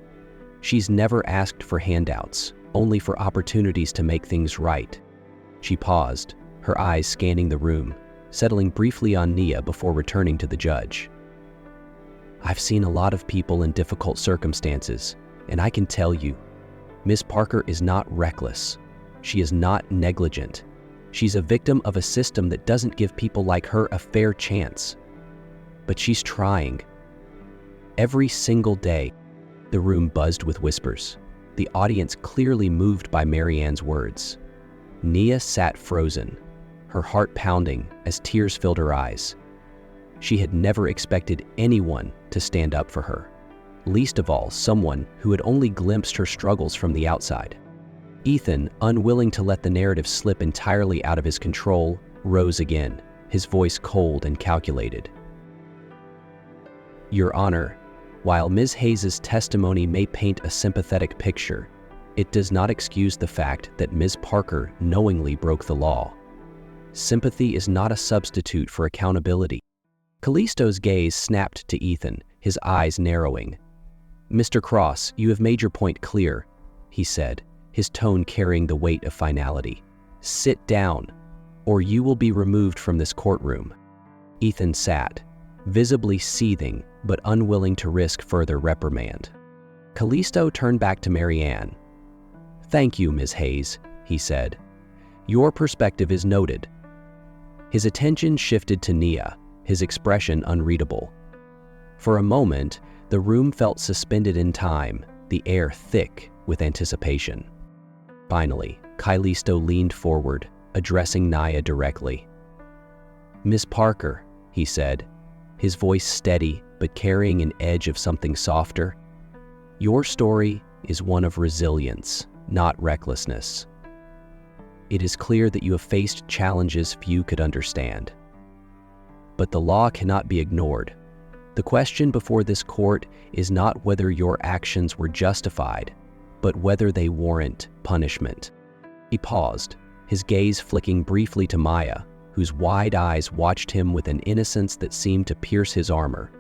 Speaker 1: She's never asked for handouts, only for opportunities to make things right." She paused, her eyes scanning the room, settling briefly on Nia before returning to the judge. "I've seen a lot of people in difficult circumstances, and I can tell you, Ms. Parker is not reckless. She is not negligent. She's a victim of a system that doesn't give people like her a fair chance. But she's trying. Every single day." The room buzzed with whispers, the audience clearly moved by Marianne's words. Nia sat frozen, her heart pounding as tears filled her eyes. She had never expected anyone to stand up for her, least of all someone who had only glimpsed her struggles from the outside. Ethan, unwilling to let the narrative slip entirely out of his control, rose again, his voice cold and calculated. "Your Honor, while Ms. Hayes' testimony may paint a sympathetic picture, it does not excuse the fact that Ms. Parker knowingly broke the law. Sympathy is not a substitute for accountability." Calisto's gaze snapped to Ethan, his eyes narrowing. "Mr. Cross, you have made your point clear," he said, his tone carrying the weight of finality. "Sit down, or you will be removed from this courtroom." Ethan sat, visibly seething but unwilling to risk further reprimand. Calisto turned back to Marianne. "Thank you, Ms. Hayes," he said. "Your perspective is noted." His attention shifted to Nia, his expression unreadable. For a moment, The room felt suspended in time, the air thick with anticipation. Finally, Callisto leaned forward, addressing Nia directly. "Miss Parker," he said, his voice steady but carrying an edge of something softer, "your story is one of resilience, not recklessness. It is clear that you have faced challenges few could understand. But the law cannot be ignored. The question before this court is not whether your actions were justified, but whether they warrant punishment." He paused, his gaze flicking briefly to Maya, whose wide eyes watched him with an innocence that seemed to pierce his armor.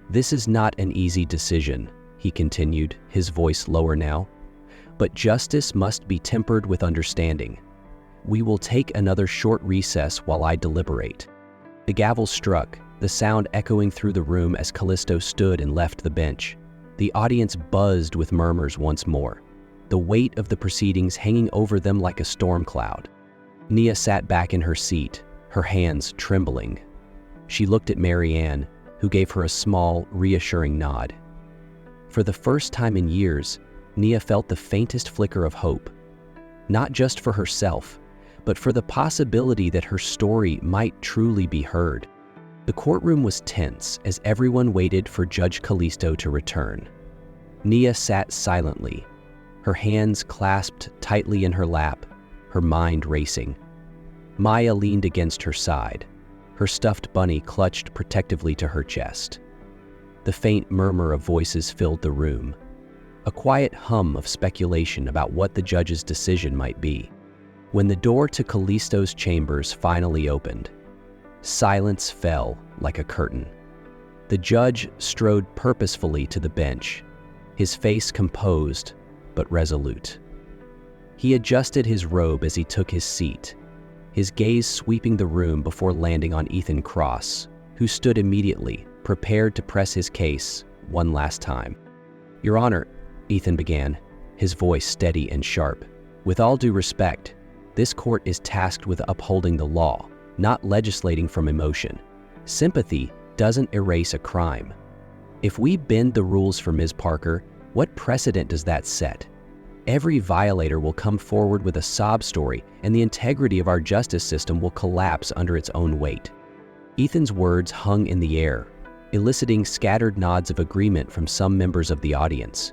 Speaker 1: "This is not an easy decision," he continued, his voice lower now, "but justice must be tempered with understanding. We will take another short recess while I deliberate." The gavel struck, the sound echoing through the room as Callisto stood and left the bench. The audience buzzed with murmurs once more, the weight of the proceedings hanging over them like a storm cloud. Nia sat back in her seat, her hands trembling. She looked at Marianne, who gave her a small, reassuring nod. For the first time in years, Nia felt the faintest flicker of hope, not just for herself, but for the possibility that her story might truly be heard. The courtroom was tense as everyone waited for Judge Callisto to return. Nia sat silently, her hands clasped tightly in her lap, her mind racing. Maya leaned against her side, her stuffed bunny clutched protectively to her chest. The faint murmur of voices filled the room, a quiet hum of speculation about what the judge's decision might be. When the door to Callisto's chambers finally opened, silence fell like a curtain. The judge strode purposefully to the bench, his face composed but resolute. He adjusted his robe as he took his seat, his gaze sweeping the room before landing on Ethan Cross, who stood immediately, prepared to press his case one last time. "Your Honor," Ethan began, his voice steady and sharp, "with all due respect, this court is tasked with upholding the law, not legislating from emotion. Sympathy doesn't erase a crime. If we bend the rules for Ms. Parker, what precedent does that set? Every violator will come forward with a sob story, and the integrity of our justice system will collapse under its own weight." Ethan's words hung in the air, eliciting scattered nods of agreement from some members of the audience.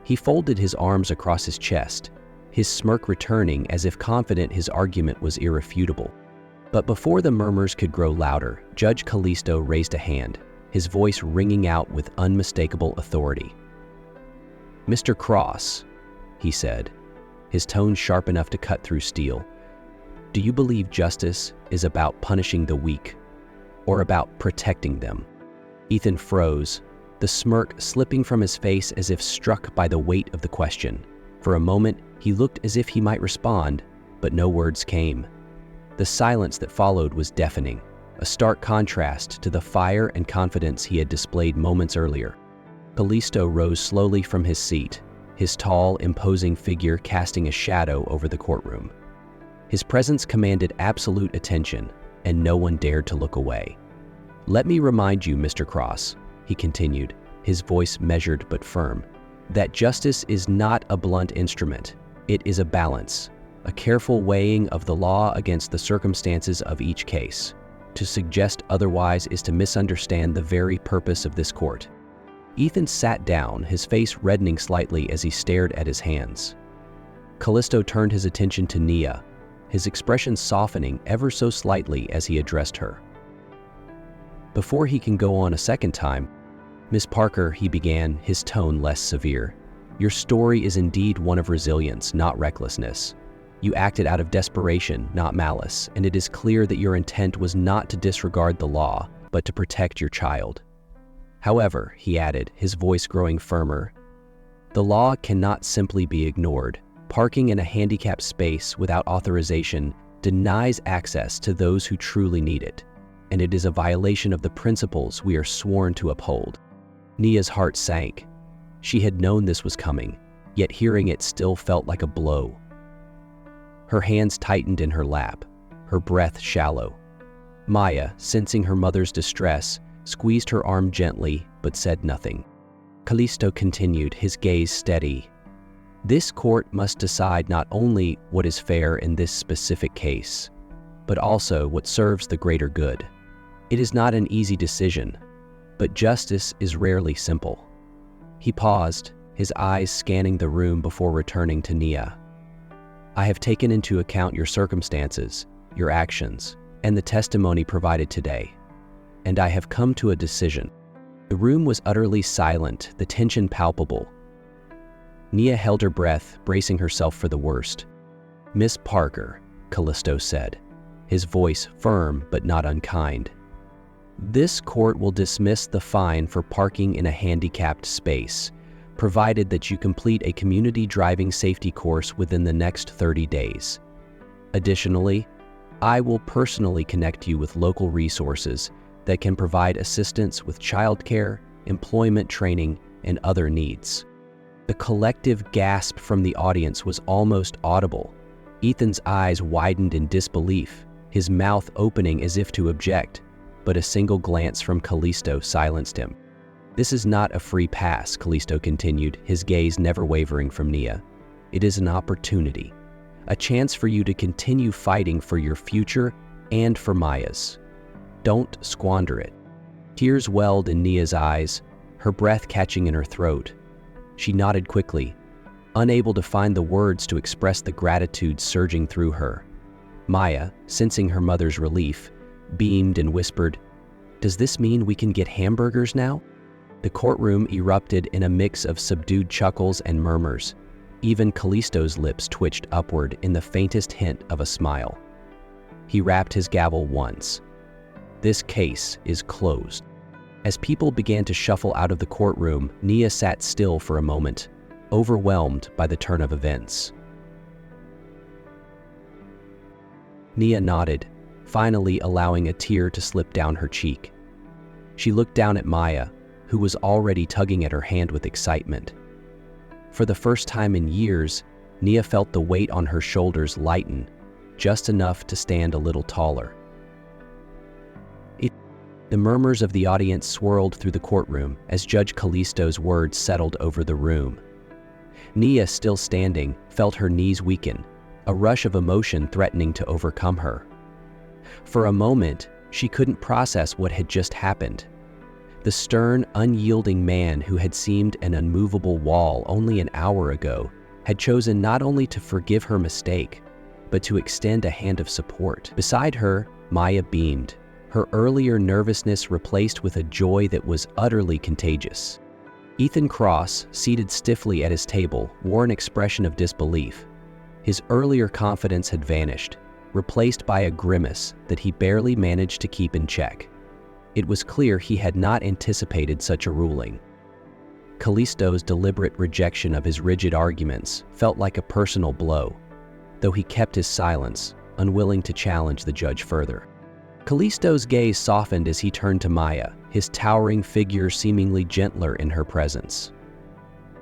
Speaker 1: He folded his arms across his chest, his smirk returning as if confident his argument was irrefutable. But before the murmurs could grow louder, Judge Callisto raised a hand, his voice ringing out with unmistakable authority. "Mr. Cross," he said, his tone sharp enough to cut through steel, "do you believe justice is about punishing the weak, or about protecting them?" Ethan froze, the smirk slipping from his face as if struck by the weight of the question. For a moment, he looked as if he might respond, but no words came. The silence that followed was deafening, a stark contrast to the fire and confidence he had displayed moments earlier. Callisto rose slowly from his seat, his tall, imposing figure casting a shadow over the courtroom. His presence commanded absolute attention, and no one dared to look away. "Let me remind you, Mr. Cross," he continued, his voice measured but firm, "that justice is not a blunt instrument. It is a balance, a careful weighing of the law against the circumstances of each case. To suggest otherwise is to misunderstand the very purpose of this court." Ethan sat down, his face reddening slightly as he stared at his hands. Callisto turned his attention to Nia, his expression softening ever so slightly as he addressed her. Before he can go on a second time, "Miss Parker," he began, his tone less severe, "your story is indeed one of resilience, not recklessness. You acted out of desperation, not malice, and it is clear that your intent was not to disregard the law, but to protect your child. However," he added, his voice growing firmer, "the law cannot simply be ignored. Parking in a handicapped space without authorization denies access to those who truly need it, and it is a violation of the principles we are sworn to uphold." Nia's heart sank. She had known this was coming, yet hearing it still felt like a blow. Her hands tightened in her lap, her breath shallow. Maya, sensing her mother's distress, squeezed her arm gently, but said nothing. Callisto continued, his gaze steady. This court must decide not only what is fair in this specific case, but also what serves the greater good. It is not an easy decision, but justice is rarely simple. He paused, his eyes scanning the room before returning to Nia. I have taken into account your circumstances, your actions, and the testimony provided today, and I have come to a decision. The room was utterly silent, the tension palpable. Nia held her breath, bracing herself for the worst. Miss Parker, Callisto said, his voice firm but not unkind. This court will dismiss the fine for parking in a handicapped space, provided that you complete a community driving safety course within the next 30 days. Additionally, I will personally connect you with local resources that can provide assistance with childcare, employment training, and other needs. The collective gasp from the audience was almost audible. Ethan's eyes widened in disbelief, his mouth opening as if to object, but a single glance from Callisto silenced him. This is not a free pass, Callisto continued, his gaze never wavering from Nia. It is an opportunity, a chance for you to continue fighting for your future and for Maya's. Don't squander it. Tears welled in Nia's eyes, her breath catching in her throat. She nodded quickly, unable to find the words to express the gratitude surging through her. Maya, sensing her mother's relief, beamed and whispered, "Does this mean we can get hamburgers now?" The courtroom erupted in a mix of subdued chuckles and murmurs. Even Callisto's lips twitched upward in the faintest hint of a smile. He rapped his gavel once. This case is closed. As people began to shuffle out of the courtroom, Nia sat still for a moment, overwhelmed by the turn of events. Nia nodded, finally allowing a tear to slip down her cheek. She looked down at Maya, who was already tugging at her hand with excitement. For the first time in years, Nia felt the weight on her shoulders lighten, just enough to stand a little taller. The murmurs of the audience swirled through the courtroom as Judge Callisto's words settled over the room. Nia, still standing, felt her knees weaken, a rush of emotion threatening to overcome her. For a moment, she couldn't process what had just happened. The stern, unyielding man who had seemed an unmovable wall only an hour ago had chosen not only to forgive her mistake, but to extend a hand of support. Beside her, Maya beamed, her earlier nervousness replaced with a joy that was utterly contagious. Ethan Cross, seated stiffly at his table, wore an expression of disbelief. His earlier confidence had vanished, replaced by a grimace that he barely managed to keep in check. It was clear he had not anticipated such a ruling. Callisto's deliberate rejection of his rigid arguments felt like a personal blow, though he kept his silence, unwilling to challenge the judge further. Callisto's gaze softened as he turned to Maya, his towering figure seemingly gentler in her presence.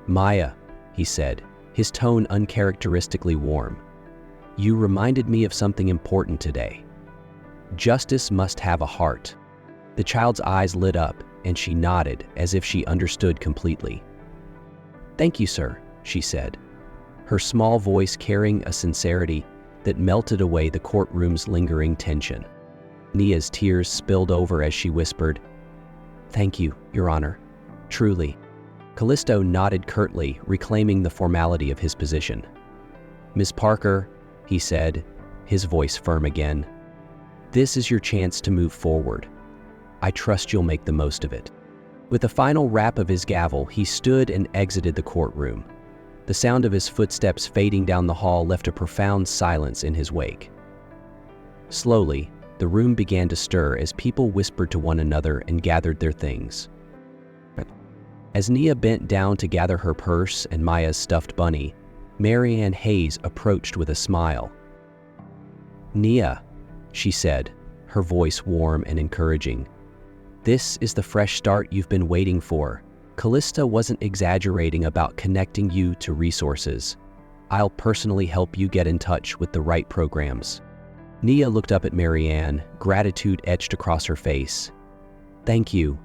Speaker 1: "Maya," he said, his tone uncharacteristically warm, "you reminded me of something important today. Justice must have a heart." The child's eyes lit up, and she nodded as if she understood completely. "Thank you, sir," she said, her small voice carrying a sincerity that melted away the courtroom's lingering tension. Nia's tears spilled over as she whispered, "Thank you, Your Honor. Truly." Callisto nodded curtly, reclaiming the formality of his position. "Miss Parker," he said, his voice firm again, "this is your chance to move forward. I trust you'll make the most of it." With a final rap of his gavel, he stood and exited the courtroom. The sound of his footsteps fading down the hall left a profound silence in his wake. Slowly, the room began to stir as people whispered to one another and gathered their things. As Nia bent down to gather her purse and Maya's stuffed bunny, Marianne Hayes approached with a smile. "Nia," she said, her voice warm and encouraging, "this is the fresh start you've been waiting for. Callisto wasn't exaggerating about connecting you to resources. I'll personally help you get in touch with the right programs." Nia looked up at Marianne, gratitude etched across her face. "Thank you,"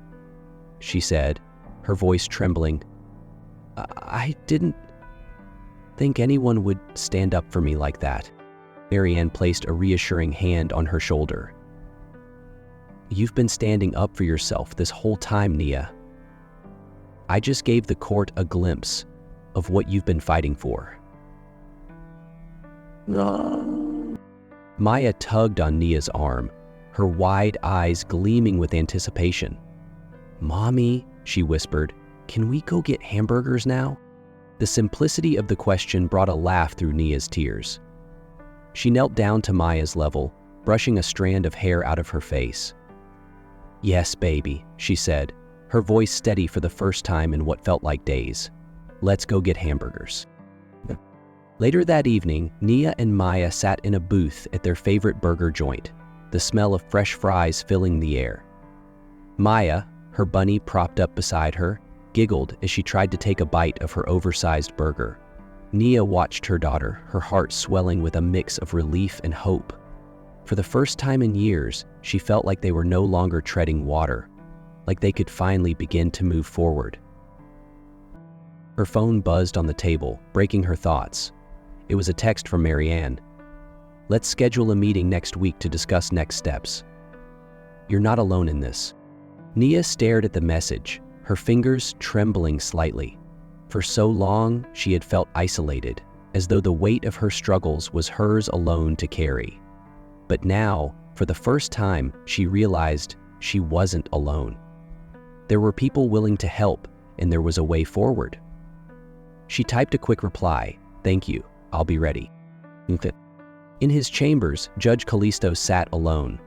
Speaker 1: she said, her voice trembling. I didn't think anyone would stand up for me like that." Marianne placed a reassuring hand on her shoulder. "You've been standing up for yourself this whole time, Nia. I just gave the court a glimpse of what you've been fighting for." Maya tugged on Nia's arm, her wide eyes gleaming with anticipation. "Mommy," she whispered, "can we go get hamburgers now?" The simplicity of the question brought a laugh through Nia's tears. She knelt down to Maya's level, brushing a strand of hair out of her face. "Yes, baby," she said, her voice steady for the first time in what felt like days. "Let's go get hamburgers." Later that evening, Nia and Maya sat in a booth at their favorite burger joint, the smell of fresh fries filling the air. Maya, her bunny propped up beside her, giggled as she tried to take a bite of her oversized burger. Nia watched her daughter, her heart swelling with a mix of relief and hope. For the first time in years, she felt like they were no longer treading water, like they could finally begin to move forward. Her phone buzzed on the table, breaking her thoughts. It was a text from Marianne. "Let's schedule a meeting next week to discuss next steps. You're not alone in this." Nia stared at the message, her fingers trembling slightly. For so long, she had felt isolated, as though the weight of her struggles was hers alone to carry. But now, for the first time, she realized she wasn't alone. There were people willing to help, and there was a way forward. She typed a quick reply, "Thank you, I'll be ready." In his chambers, Judge Callisto sat alone,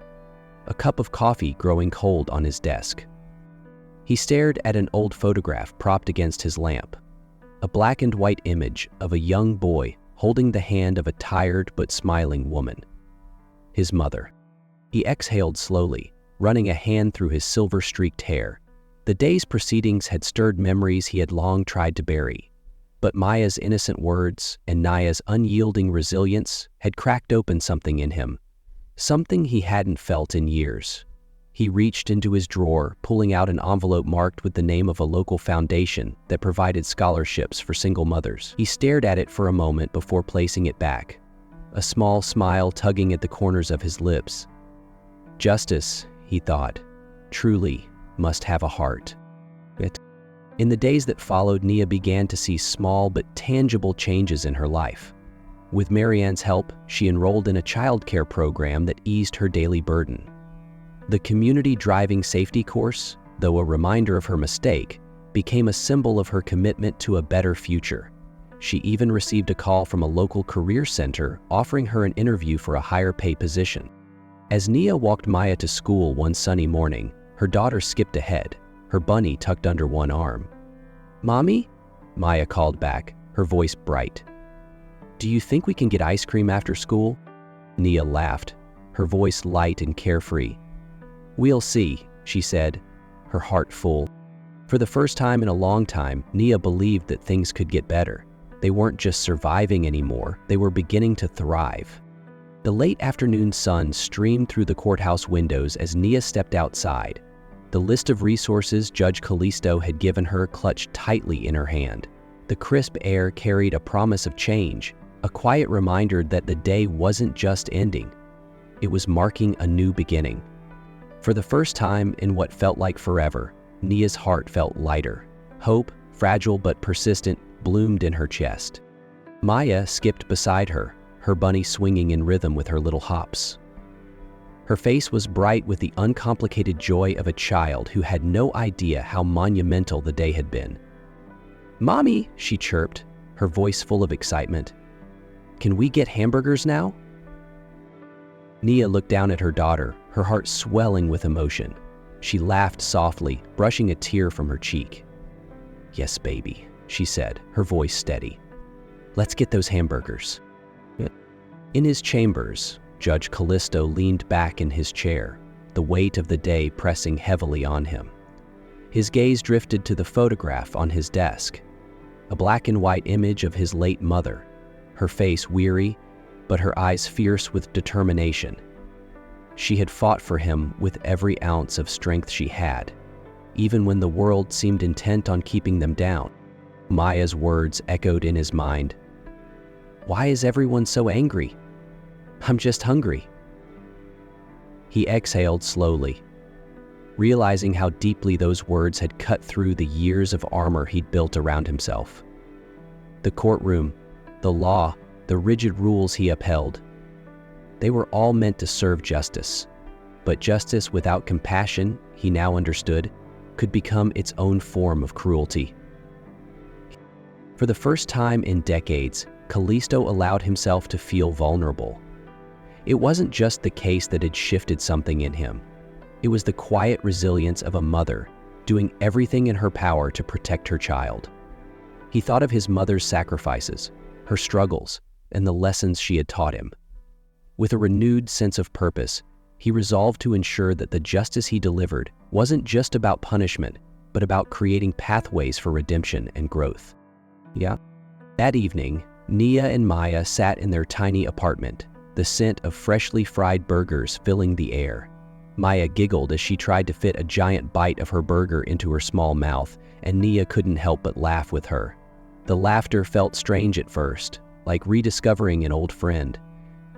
Speaker 1: a cup of coffee growing cold on his desk. He stared at an old photograph propped against his lamp, a black and white image of a young boy holding the hand of a tired but smiling woman. His mother. He exhaled slowly, running a hand through his silver-streaked hair. The day's proceedings had stirred memories he had long tried to bury, but Maya's innocent words and Nia's unyielding resilience had cracked open something in him, something he hadn't felt in years. He reached into his drawer, pulling out an envelope marked with the name of a local foundation that provided scholarships for single mothers. He stared at it for a moment before placing it back, a small smile tugging at the corners of his lips. Justice, he thought, truly must have a heart. In the days that followed, Nia began to see small but tangible changes in her life. With Marianne's help, she enrolled in a childcare program that eased her daily burden. The community driving safety course, though a reminder of her mistake, became a symbol of her commitment to a better future. She even received a call from a local career center offering her an interview for a higher pay position. As Nia walked Maya to school one sunny morning, her daughter skipped ahead, her bunny tucked under one arm. "Mommy?" Maya called back, her voice bright. "Do you think we can get ice cream after school?" Nia laughed, her voice light and carefree. "We'll see," she said, her heart full. For the first time in a long time, Nia believed that things could get better. They weren't just surviving anymore, they were beginning to thrive. The late afternoon sun streamed through the courthouse windows as Nia stepped outside. The list of resources Judge Callisto had given her clutched tightly in her hand. The crisp air carried a promise of change, a quiet reminder that the day wasn't just ending. It was marking a new beginning. For the first time in what felt like forever, Nia's heart felt lighter. Hope, fragile but persistent, bloomed in her chest. Maya skipped beside her, her bunny swinging in rhythm with her little hops. Her face was bright with the uncomplicated joy of a child who had no idea how monumental the day had been. "Mommy," she chirped, her voice full of excitement. "Can we get hamburgers now?" Nia looked down at her daughter, her heart swelling with emotion. She laughed softly, brushing a tear from her cheek. "Yes, baby," she said, her voice steady. "Let's get those hamburgers." In his chambers, Judge Callisto leaned back in his chair, the weight of the day pressing heavily on him. His gaze drifted to the photograph on his desk, a black and white image of his late mother, her face weary, but her eyes fierce with determination. She had fought for him with every ounce of strength she had, even when the world seemed intent on keeping them down. Maya's words echoed in his mind. "Why is everyone so angry? I'm just hungry." He exhaled slowly, realizing how deeply those words had cut through the years of armor he'd built around himself. The courtroom, the law, the rigid rules he upheld, they were all meant to serve justice. But justice without compassion, he now understood, could become its own form of cruelty. For the first time in decades, Callisto allowed himself to feel vulnerable. It wasn't just the case that had shifted something in him. It was the quiet resilience of a mother doing everything in her power to protect her child. He thought of his mother's sacrifices, her struggles, and the lessons she had taught him. With a renewed sense of purpose, he resolved to ensure that the justice he delivered wasn't just about punishment, but about creating pathways for redemption and growth. That evening, Nia and Maya sat in their tiny apartment, the scent of freshly fried burgers filling the air. Maya giggled as she tried to fit a giant bite of her burger into her small mouth, and Nia couldn't help but laugh with her. The laughter felt strange at first, like rediscovering an old friend,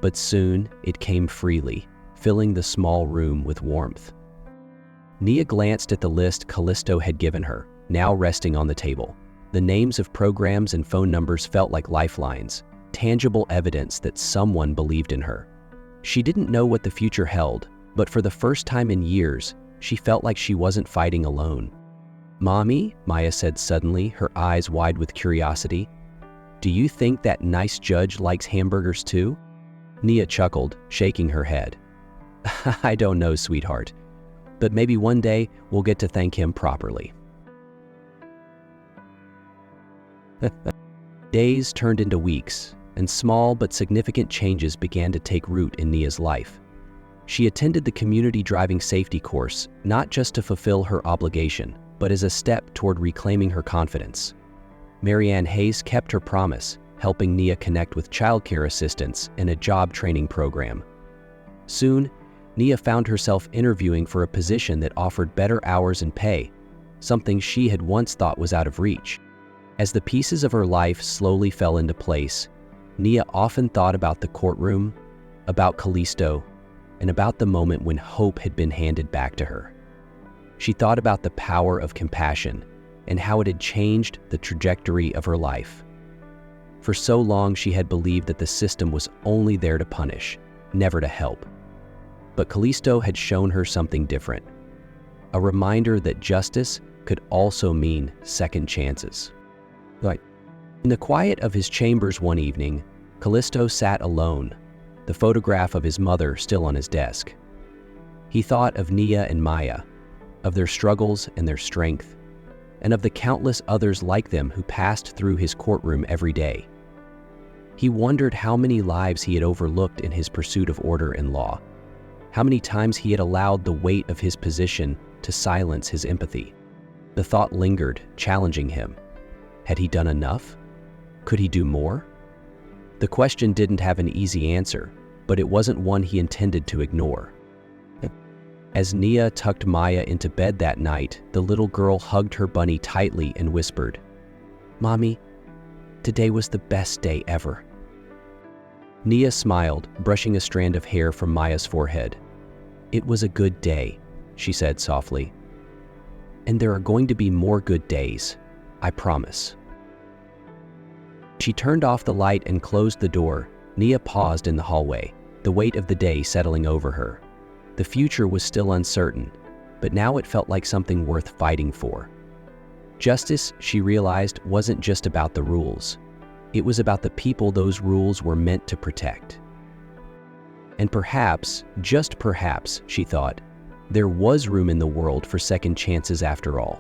Speaker 1: but soon it came freely, filling the small room with warmth. Nia glanced at the list Callisto had given her, now resting on the table. The names of programs and phone numbers felt like lifelines, tangible evidence that someone believed in her. She didn't know what the future held, but for the first time in years, she felt like she wasn't fighting alone. "Mommy," Maya said suddenly, her eyes wide with curiosity, "do you think that nice judge likes hamburgers too?" Nia chuckled, shaking her head. "I don't know, sweetheart, but maybe one day we'll get to thank him properly." Days turned into weeks, and small but significant changes began to take root in Nia's life. She attended the community driving safety course, not just to fulfill her obligation, but as a step toward reclaiming her confidence. Marianne Hayes kept her promise, helping Nia connect with childcare assistants in a job training program. Soon, Nia found herself interviewing for a position that offered better hours and pay, something she had once thought was out of reach. As the pieces of her life slowly fell into place, Nia often thought about the courtroom, about Callisto, and about the moment when hope had been handed back to her. She thought about the power of compassion and how it had changed the trajectory of her life. For so long, she had believed that the system was only there to punish, never to help. But Callisto had shown her something different, a reminder that justice could also mean second chances. In the quiet of his chambers one evening, Callisto sat alone, the photograph of his mother still on his desk. He thought of Nia and Maya, of their struggles and their strength, and of the countless others like them who passed through his courtroom every day. He wondered how many lives he had overlooked in his pursuit of order and law, how many times he had allowed the weight of his position to silence his empathy. The thought lingered, challenging him. Had he done enough? Could he do more? The question didn't have an easy answer, but it wasn't one he intended to ignore. As Nia tucked Maya into bed that night, the little girl hugged her bunny tightly and whispered, "Mommy, today was the best day ever." Nia smiled, brushing a strand of hair from Maya's forehead. "It was a good day," she said softly. "And there are going to be more good days, I promise." She turned off the light and closed the door. Nia paused in the hallway, the weight of the day settling over her. The future was still uncertain, but now it felt like something worth fighting for. Justice, she realized, wasn't just about the rules. It was about the people those rules were meant to protect. And perhaps, just perhaps, she thought, there was room in the world for second chances after all.